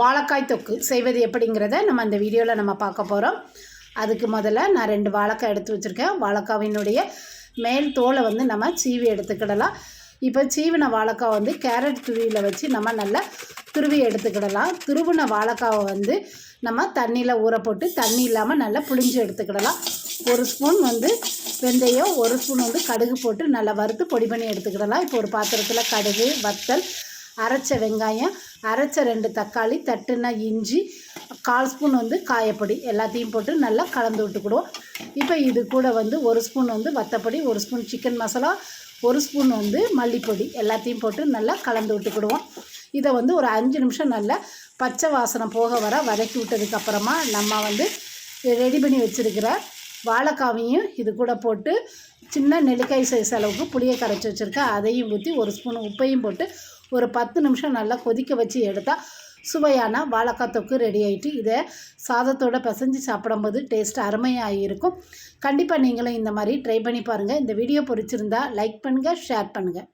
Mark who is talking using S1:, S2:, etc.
S1: வாழைக்காய் தொக்கு செய்வது எப்படிங்கிறத நம்ம இந்த வீடியோவில் நம்ம பார்க்க போகிறோம். அதுக்கு முதல்ல நான் 2 வாழைக்காய் எடுத்து வச்சுருக்கேன். வாழைக்காவினுடைய மேல் தோலை வந்து நம்ம சீவி எடுத்துக்கிடலாம். இப்போ சீவின வாழைக்காய் வந்து கேரட் துருவியில் வச்சு நம்ம நல்லா துருவி எடுத்துக்கிடலாம். துருவின வாழைக்காவை வந்து நம்ம தண்ணியில் ஊற போட்டு தண்ணி இல்லாமல் நல்லா புழிஞ்சு எடுத்துக்கிடலாம். 1 ஸ்பூன் வந்து வெந்தயம், 1 ஸ்பூன் வந்து கடுகு போட்டு நல்லா வறுத்து பொடி பண்ணி எடுத்துக்கிடலாம். இப்போ ஒரு பாத்திரத்தில் கடுகு, வத்தல், அரைச்ச வெங்காயம், அரைச்ச 2 தக்காளி, தட்டுன இஞ்சி, 1/4 ஸ்பூன் வந்து காயப்பொடி எல்லாத்தையும் போட்டு நல்லா கலந்து விட்டுக்கிடுவோம். இப்போ இது கூட வந்து 1 ஸ்பூன் வந்து வத்தப்பொடி, 1 ஸ்பூன் சிக்கன் மசாலா, 1 ஸ்பூன் வந்து மல்லிப்பொடி எல்லாத்தையும் போட்டு நல்லா கலந்து விட்டுக்கிடுவோம். இதை வந்து ஒரு 5 நிமிஷம் நல்லா பச்சை வாசனை போக வர வதக்கி விட்டதுக்கப்புறமா நம்ம வந்து ரெடி பண்ணி வச்சுருக்கிற வாழைக்காவையும் இது கூட போட்டு சின்ன நெல்லிக்காய் சைஸ் அளவுக்கு புளியை கரைச்சி வச்சுருக்கேன். அதையும் ஊற்றி 1 ஸ்பூன் உப்பையும் போட்டு ஒரு 10 நிமிஷம் நல்லா கொதிக்க வச்சு எடுத்தால் சுவையான வாழைக்காய் தொக்கு ரெடி ஆகிட்டு. இதை சாதத்தோடு பிசைஞ்சு சாப்பிடும்போது டேஸ்ட் அருமையாக இருக்கும். கண்டிப்பாக நீங்களும் இந்த மாதிரி ட்ரை பண்ணி பாருங்கள். இந்த வீடியோ பிடிச்சிருந்தா லைக் பண்ணுங்கள், ஷேர் பண்ணுங்கள்.